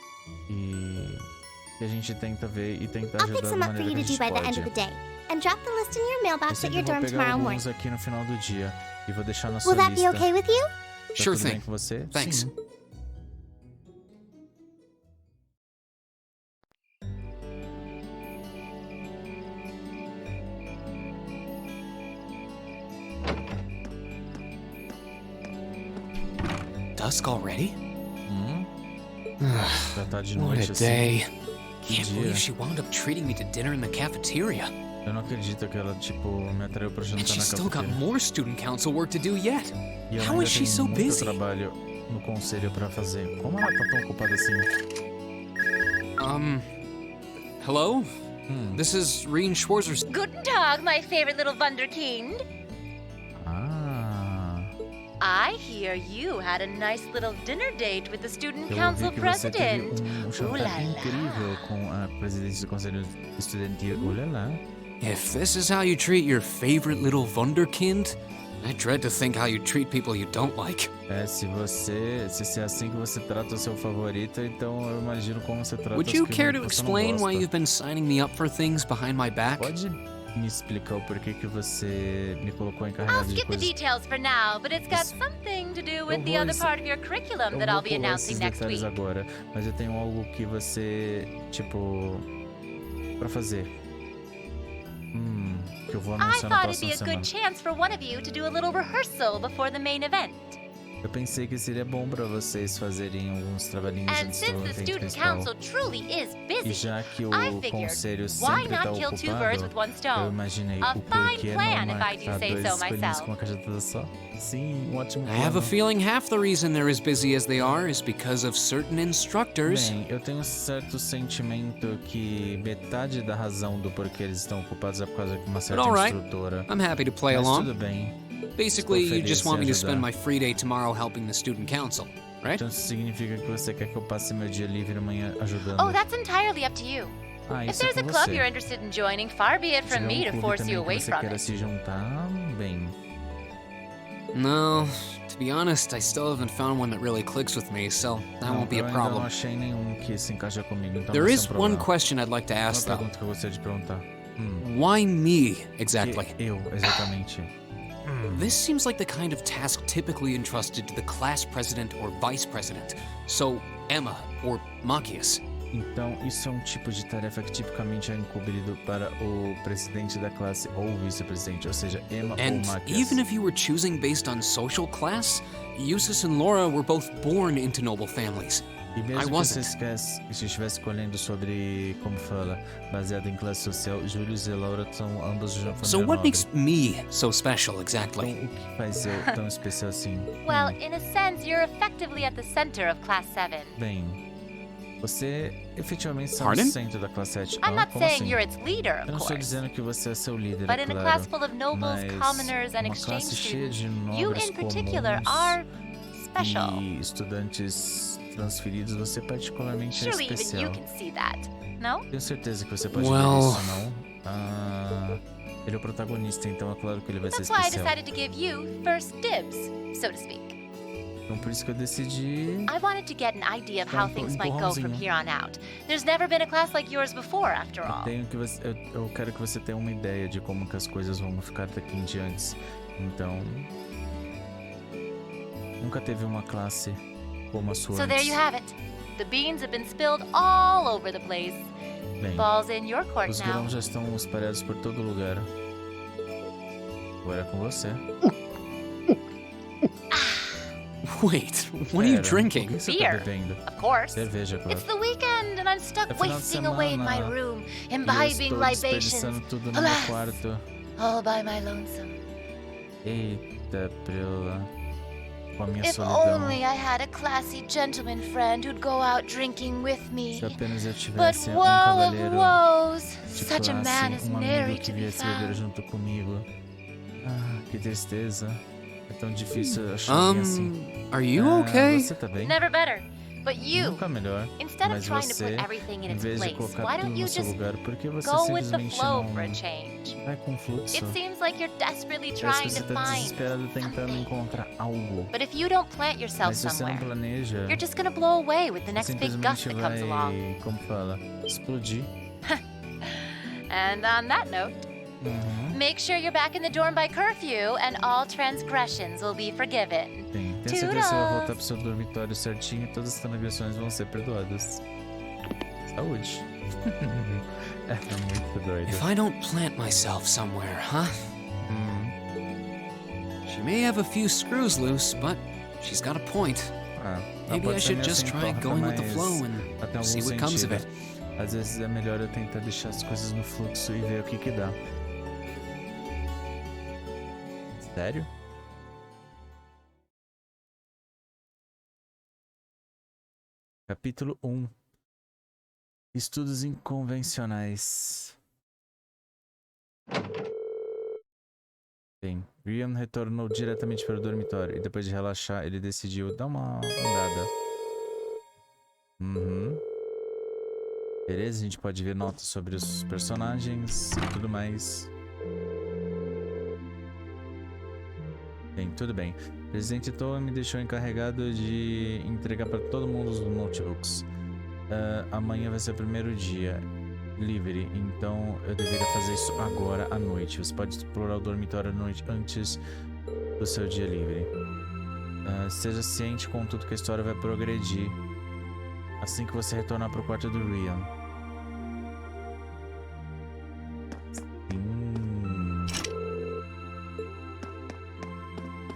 E a gente tenta ver e tentar I'll pick ajudar some da up for maneira you que to a do gente by the end pode. of the day. And drop the list in your Eu mailbox at sempre your vou dorm pegar tomorrow morning. alguns aqui no final do dia e vou deixar na sua Will that lista. be okay with you? Tá Sure tudo bem thing. com você? Thanks. Sim. Dusk already? Já tá de What noite a assim. day. Que Can't dia. believe she wound up treating me to dinner in the cafeteria. Eu não acredito que ela, tipo, me atraiu pra And jantar she's na still got cafeteria. more student council work to do yet. E ela How ainda is she tem so muito busy? trabalho no conselho pra fazer. Como ela tá tão ocupada assim? Hello? This is Reen Schwarzer's. Guten Tag, my favorite little Wunderkind. Ah, I hear you had a nice little dinner date with the student eu council ouvi que você teve president. um Ooh jantar la la. incrível com a presidente do conselho estudantil. Olha lá. If this is how you treat your favorite little Wunderkind, I dread to think how you treat people you don't like. Se é assim que você trata o seu favorito, então eu imagino como você trata Would os you que care to você não explain why gosta. you've been signing me up for things behind my back? Pode me explicar o porquê que você me colocou I'll encarregado de skip the coisas? details for now, but it's got something to do with the vou other es- part of your curriculum Eu that vou I'll be pular announcing esses next detalhes week. agora, mas eu tenho algo que você, tipo, pra fazer. Que eu vou I anunciar na thought it'd be próxima a good semana. chance for one of you to do a little rehearsal before the main event. Eu pensei que seria bom pra vocês fazerem alguns trabalhinhos And antes since do the evento student principal. council truly is E busy, já que o I figured, conselho why sempre tá not kill two birds with ocupado, one eu stone? imaginei A o fine porquê plan, não if I do matar say dois so coelhinhos myself. com uma cajetada só. Sim, um ótimo I have a plano. feeling half the reason they're as busy as they are is because of certain instructors. Bem, eu tenho um certo sentimento que metade da razão do porquê eles estão ocupados é por causa de uma certa alright. instrutora. I'm happy to play Mas along. tudo bem. Basically, you just want me to spend ajudar. my free day tomorrow helping the student council, right? Então isso significa que você quer que eu passe meu dia livre amanhã ajudando. Oh, that's entirely up to you. If Isso é there's a com club você. you're interested in joining, far be it Se from tiver me to clube force também you que away você from queira it. se juntar, bem. No, to be honest, I still haven't found one that really clicks with me, so that Não, won't be eu a ainda não problem. achei nenhum que se encaixa comigo, então There vai is ser um one problema. question I'd like to Uma ask, though. pergunta que eu gostaria de perguntar. Why me, exactly? Que eu, exatamente. This seems like the kind of task typically entrusted to the class president or vice president. So, Emma or Machias. Então, isso é um tipo de tarefa que tipicamente é incumbido para o presidente da classe ou o vice-presidente, ou seja, Emma ou And Marcus. even if you were choosing based on social class, Eustace and Laura were both born into noble families. E mesmo I que você wasn't. estivesse escolhendo sobre, como fala, baseado em classe social, Julius e Laura são ambos de uma família So what nobre. makes me so special Então, exactly? o que faz eu tão especial assim? Well, in a sense, you're effectively at the center of Class 7. Bem, você efetivamente está Pardon? no centro da classe 7. I'm not Como saying assim? you're its leader, Eu of não estou course. dizendo que você é seu líder, But é in a claro, class full of nobles, mas commoners, and uma exchange classe cheia students, de you nobres in particular comuns are special. e estudantes transferidos, você particularmente é Surely even especial. you can see that, no? Tenho certeza que você pode Well- ver isso, não? Ele é o protagonista, então é claro que ele vai ser That's why I especial. decided to give you first dibs, so to speak. Então por isso que eu decidi... I wanted to get an idea of how things might go from empurrãozinho. here on out. There's never been a class like yours before, after all. Eu quero que você tenha uma ideia de como que as coisas vão ficar daqui em diante. Então... Nunca teve uma classe como a sua So there antes. you have it. The beans have been spilled all over the place. Bem, Ball's in your court os now. grãos já estão espalhados por todo lugar. Agora é com você. Wait, what are you Pera, drinking? O que você tá Beer. bebendo? Of course. Cerveja, claro. It's the weekend and I'm stuck É final de wasting away in my semana. room, E eu imbibing estou libations, desperdiçando tudo no meu Alas. quarto. all by my lonesome. Eita, prela. Com a minha If solidão. only I had a classy gentleman friend who'd go out drinking with me. Se apenas eu But tivesse woe of cavalheiro woes, de such a man classe, is amigo nary que to be viesse beber found. junto comigo. Ah, que tristeza. É tão difícil achar alguém assim. Are you Ah, okay? Você tá bem? Never better. But you, Nunca melhor. instead of Mas trying to você, put everything in em its vez de place, colocar why tudo don't you no seu just lugar, por que você go with the simplesmente flow não for a change? vai com o fluxo? It seems like you're desperately Parece trying que você to tá find desesperado tentando something. encontrar algo. But if you don't plant yourself Mas se você não somewhere, planeja, you're just gonna blow away with the você next big gust simplesmente that comes along. vai, como fala, explodir. And on that note, Uhum. make sure you're back in the dorm by curfew and all transgressions will be forgiven. Tenho certeza que você vai voltar pro Toodles! seu dormitório certinho e todas as transgressões vão ser perdoadas. Saúde. É muito doido. If I don't plant myself somewhere, huh? She may have a few screws loose, but she's got a point. Maybe pode I ser should meio just assim, try torta, going with the mas flow até and algum see what comes of sentido. it. Às vezes é melhor eu tentar deixar as coisas no fluxo e ver o que que dá. Sério? Capítulo 1. Estudos inconvencionais. Bem, Ryan retornou diretamente para o dormitório e depois de relaxar, ele decidiu dar uma andada. Beleza, a gente pode ver notas sobre os personagens e tudo mais. Bem, tudo bem. O presidente Thors me deixou encarregado de entregar para todo mundo os notebooks. Amanhã vai ser o primeiro dia livre, então eu deveria fazer isso agora à noite. Você pode explorar o dormitório à noite antes do seu dia livre. Seja ciente contudo que a história vai progredir assim que você retornar para o quarto do Ryan.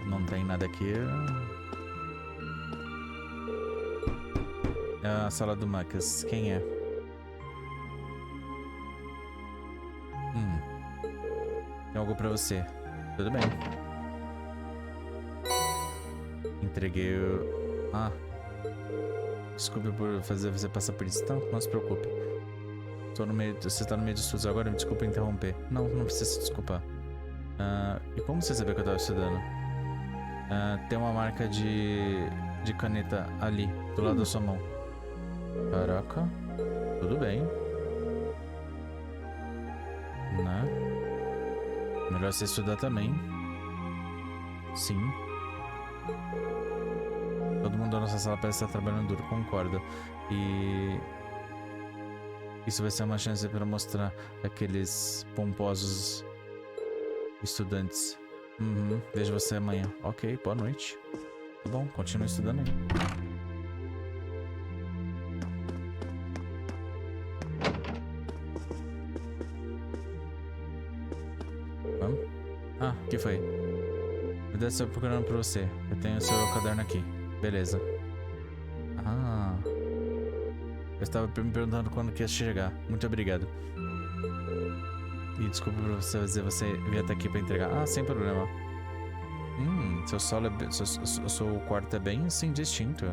Não tem nada aqui. É a sala do Marcus. Quem é? Tem algo pra você. Tudo bem. Entreguei o... Desculpe por fazer você passar por isso. Não se preocupe. Tô no meio... Você tá no meio de estudos agora? Me desculpa interromper. Não precisa se desculpar. E como você sabia que eu tava estudando? Tem uma marca de caneta ali, do lado da sua mão. Caraca. Tudo bem. Né? Melhor você estudar também. Sim. Todo mundo da nossa sala parece estar trabalhando duro, concordo. E... isso vai ser uma chance para mostrar aqueles pomposos estudantes. Vejo você amanhã. Ok, boa noite. Tá bom, continue estudando aí. Ah, o que foi? Eu deve estar procurando por você. Eu tenho o seu caderno aqui. Beleza. Ah. Eu estava me perguntando quando que ia chegar. Muito obrigado. E desculpa por você dizer, você veio até aqui pra entregar. Ah, sem problema. Seu solo é seu quarto é bem assim distinto.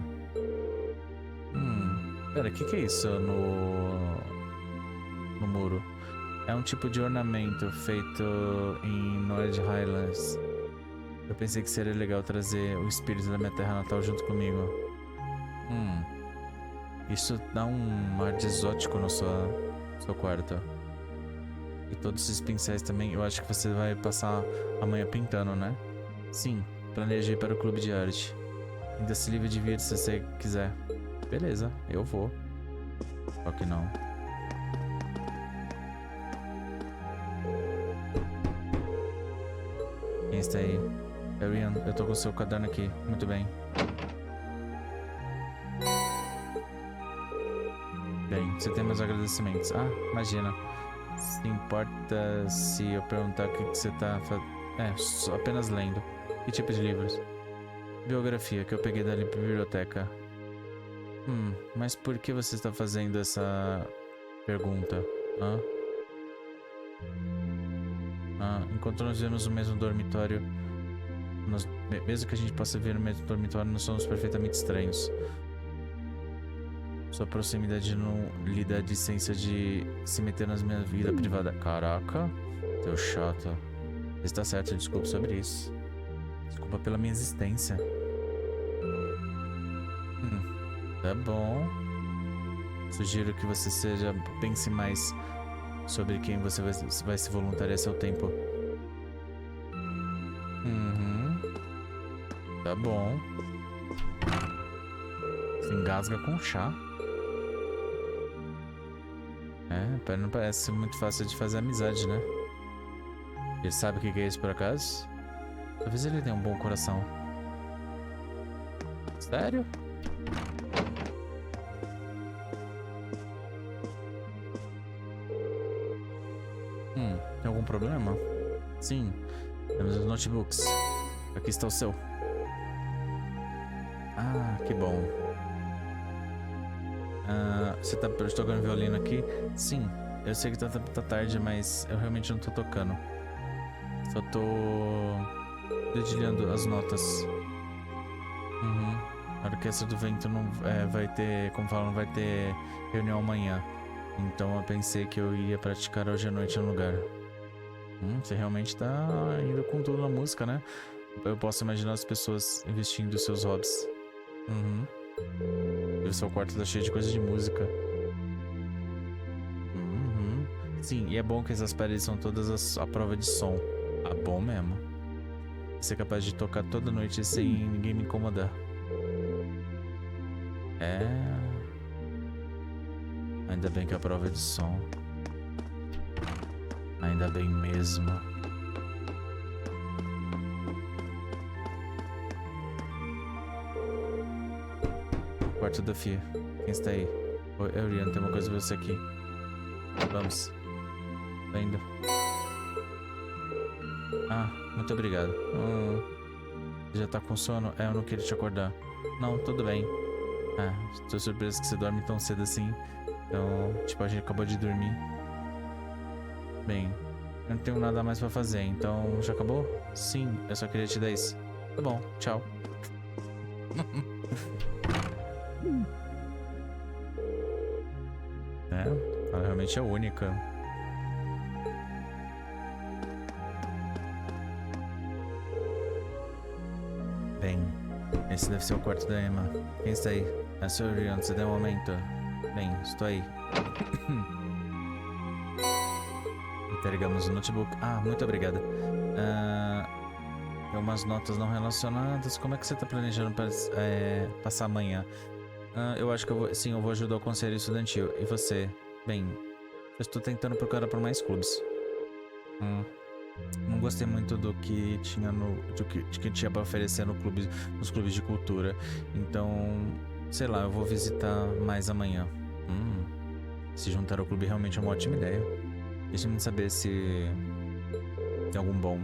Pera, o que é isso no muro? É um tipo de ornamento feito em North Highlands. Eu pensei que seria legal trazer o espírito da minha terra natal junto comigo. Isso dá um ar de exótico no seu quarto. E todos esses pincéis também. Eu acho que você vai passar a manhã pintando, né? Sim, planejei para o clube de arte. Ainda se livre de vir se você quiser. Beleza, eu vou. Só que não. Quem está aí? Arian, eu tô com o seu caderno aqui. Muito bem. Bem, você tem meus agradecimentos. Ah, imagina. Se importa se eu perguntar o que você tá fazendo? Só apenas lendo. Que tipo de livros? Biografia que eu peguei da biblioteca. Mas por que você está fazendo essa pergunta? Enquanto nós vivemos no mesmo dormitório, mesmo que a gente possa viver no mesmo dormitório, nós somos perfeitamente estranhos. Sua proximidade não lhe dá licença de se meter na minha vida privada. Caraca, seu chato. Está certo, desculpa sobre isso. Desculpa pela minha existência. Tá bom. Sugiro que você pense mais sobre quem você vai se voluntariar a seu tempo. Tá bom. Se engasga com chá. Não parece muito fácil de fazer amizade, né? Ele sabe o que é isso por acaso? Talvez ele tenha um bom coração. Sério? Tem algum problema? Sim. Temos os notebooks. Aqui está o seu. Ah, que bom. Você tá tocando violino aqui? Sim. Eu sei que tá tarde, mas eu realmente não tô tocando. Só tô dedilhando as notas. A Orquestra do Vento não vai ter, como falam, não vai ter reunião amanhã. Então eu pensei que eu ia praticar hoje à noite no lugar. Você realmente tá indo com tudo na música, né? Eu posso imaginar as pessoas investindo em seus hobbies. E o seu quarto tá cheio de coisa de música. Sim, e é bom que essas paredes são todas a prova de som. Ah, bom mesmo. Ser capaz de tocar toda noite sem ninguém me incomodar. Ainda bem que a prova é de som. Ainda bem mesmo. Quarto da Fia. Quem está aí? Oi, Ariane, tem uma coisa pra você aqui. Vamos. Tá indo. Ah, muito obrigado. Você já tá com sono? Eu não queria te acordar. Não, tudo bem. Tô surpreso que você dorme tão cedo assim. Então, tipo, a gente acabou de dormir. Bem, eu não tenho nada mais pra fazer, então já acabou? Sim, eu só queria te dar isso. Tá bom, tchau. Ela realmente é única. Bem, esse deve ser o quarto da Emma. Quem está aí? É a senhora Orion, você deu um aumento? Bem, estou aí. Entregamos o notebook. Ah, muito obrigada. Tem umas notas não relacionadas. Como é que você está planejando para passar amanhã? Eu acho que eu vou ajudar o conselho estudantil. E você? Bem, eu estou tentando procurar por mais clubes. Não gostei muito do que tinha que tinha para oferecer nos clubes de cultura. Então, sei lá, eu vou visitar mais amanhã. Se juntar ao clube realmente é uma ótima ideia. Deixa-me saber se Tem algum bom.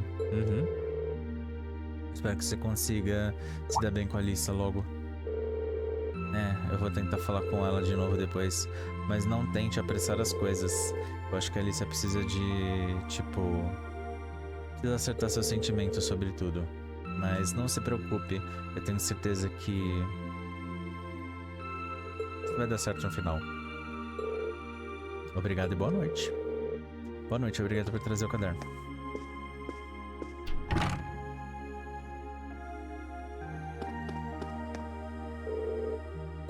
Espero que você consiga se dar bem com a Alissa logo. Eu vou tentar falar com ela de novo depois. Mas não tente apressar as coisas. Eu acho que a Alissa precisa de, tipo... Precisa acertar seus sentimentos sobre tudo. Mas não se preocupe. Eu tenho certeza que... vai dar certo no final. Obrigado e boa noite. Boa noite, obrigado por trazer o caderno.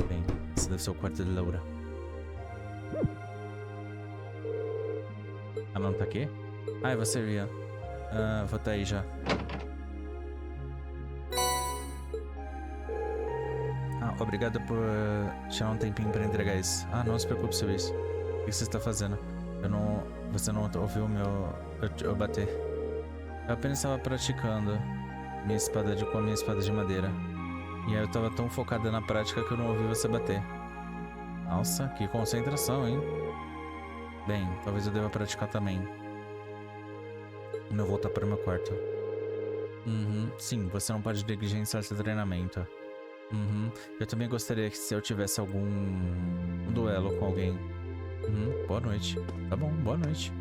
Bem, esse deve ser o quarto de Laura. Ela não tá aqui? Ah, é você, Ria. Vou tá aí já. Obrigado por tirar um tempinho pra entregar isso. Não se preocupe sobre isso. O que você está fazendo? Você não ouviu eu bater. Eu apenas estava praticando com a minha espada de madeira. E aí eu tava tão focada na prática que eu não ouvi você bater. Nossa, que concentração, hein? Bem, talvez eu deva praticar também. Eu voltar para o meu quarto. Sim, você não pode negligenciar seu treinamento. Eu também gostaria que se eu tivesse algum duelo com alguém. Boa noite. Tá bom, boa noite.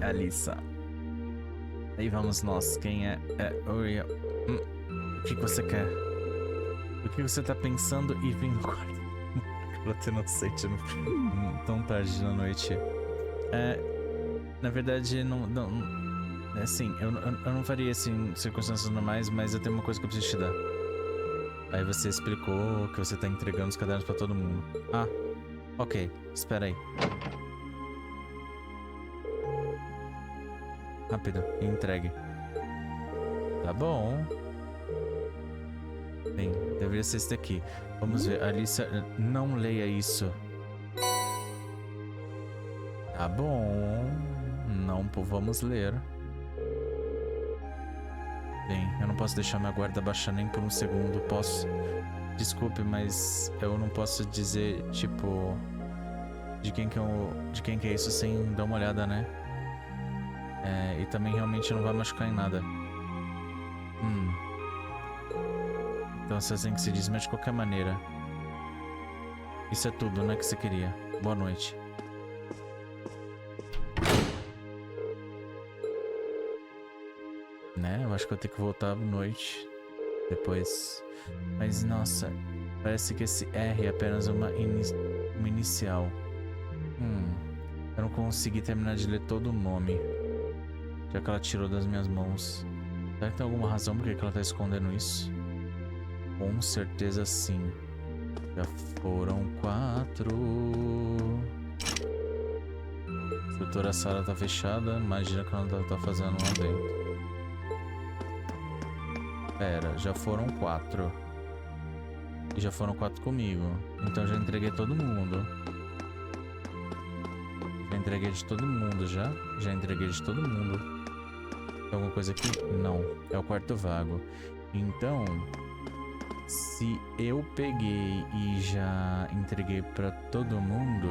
Alissa. Aí vamos nós. Quem é? Uriel. O que você quer? O que você tá pensando e vindo no quarto? Você não sente tão tarde na noite. Na verdade, não assim, eu não faria assim em circunstâncias normais, mas eu tenho uma coisa que eu preciso te dar. Aí você explicou que você tá entregando os cadernos pra todo mundo. Ok, espera aí. Rápido, entregue. Tá bom. Bem, deveria ser esse daqui. Vamos ver, Alissa, não leia isso. Tá bom. Não vamos ler. Bem, eu não posso deixar minha guarda baixar nem por um segundo. Posso? Desculpe, mas eu não posso dizer, tipo... De quem que é isso sem dar uma olhada, né? E também realmente não vai machucar em nada. Então você tem que se diz, mas de qualquer maneira. Isso é tudo, né, que você queria. Boa noite. Eu acho que eu tenho que voltar à noite. Depois. Mas, nossa. Parece que esse R é apenas uma inicial. Eu não consegui terminar de ler todo o nome. Já que ela tirou das minhas mãos. Será que tem alguma razão por que ela tá escondendo isso? Com certeza sim. Já foram 4. A estrutura sala tá fechada. Imagina que ela tá fazendo lá dentro. Pera, já foram 4. E já foram 4 comigo. Então já entreguei todo mundo. Já entreguei de todo mundo, já? Já entreguei de todo mundo. Tem alguma coisa aqui? Não. É o quarto vago. Então... Se eu peguei e já entreguei pra todo mundo...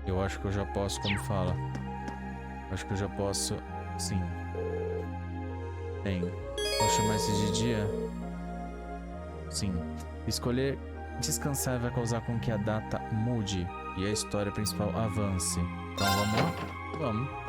Eu acho que eu já posso, como fala. Acho que eu já posso, sim. Bem, vou chamar esse de dia? Sim. Escolher descansar vai causar com que a data mude e a história principal avance. Então vamos lá? Vamos.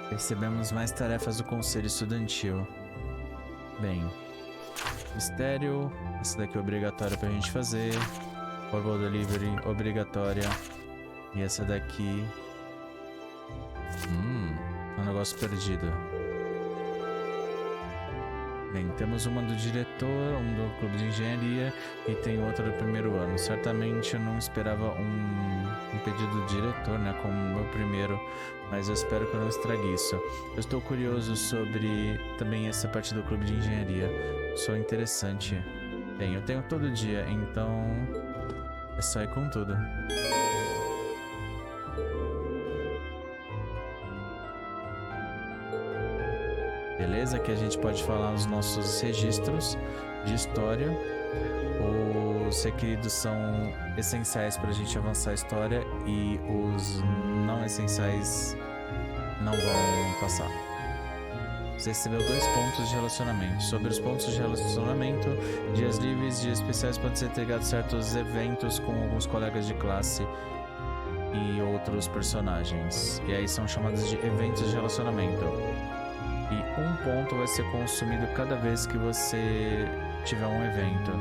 Recebemos mais tarefas do Conselho Estudantil. Bem, mistério, essa daqui é obrigatória pra gente fazer. Verbal Delivery, obrigatória. E essa daqui... um negócio perdido. Bem, temos uma do diretor, um do clube de engenharia e tem outra do primeiro ano. Certamente eu não esperava um pedido do diretor, né, como o meu primeiro, mas eu espero que eu não estrague isso. Eu estou curioso sobre também essa parte do clube de engenharia. Sou interessante. Bem, eu tenho todo dia, então é só ir com tudo. Beleza? Aqui a gente pode falar os nossos registros de história. Os requeridos são essenciais para a gente avançar a história e os não essenciais não vão passar. Você recebeu 2 pontos de relacionamento. Sobre os pontos de relacionamento, dias livres, dias especiais podem ser entregados certos eventos com alguns colegas de classe e outros personagens. E aí são chamados de eventos de relacionamento. E 1 ponto vai ser consumido cada vez que você tiver um evento.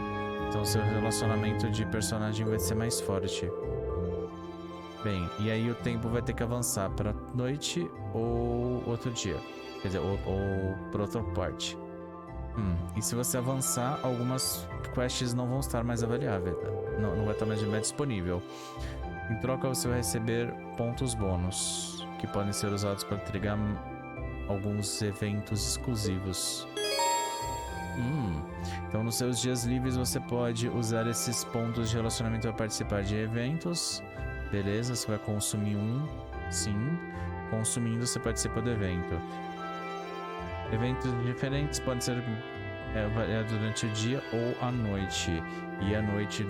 Então seu relacionamento de personagem vai ser mais forte. Bem, e aí o tempo vai ter que avançar para noite ou outro dia. Quer dizer, ou para outra parte. E se você avançar, algumas quests não vão estar mais avaliáveis. Não vai estar mais disponível. Em troca você vai receber pontos bônus, que podem ser usados para entregar alguns eventos exclusivos. Então nos seus dias livres você pode usar esses pontos de relacionamento para participar de eventos. Beleza, você vai consumir sim. Consumindo você participa do evento. Eventos diferentes podem ser durante o dia ou à noite. E à noite,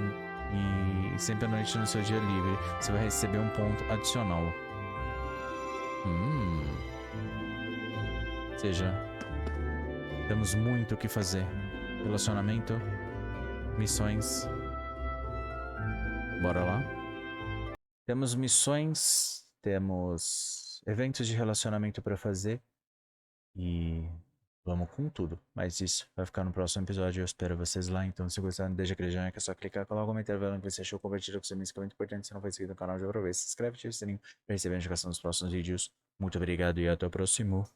e sempre à noite no seu dia livre, você vai receber um ponto adicional. Ou seja, temos muito o que fazer. Relacionamento, missões. Bora lá. Temos missões, temos eventos de relacionamento para fazer. E vamos com tudo. Mas isso vai ficar no próximo episódio. Eu espero vocês lá. Então, se gostaram, deixa aquele joinha que é só clicar, coloca um comentário falando o que você achou, compartilha com seus amigos, que é muito importante. Se não for inscrito no canal, já aproveita, se inscreve, ativa o sininho para receber a notificação dos próximos vídeos. Muito obrigado e até o próximo.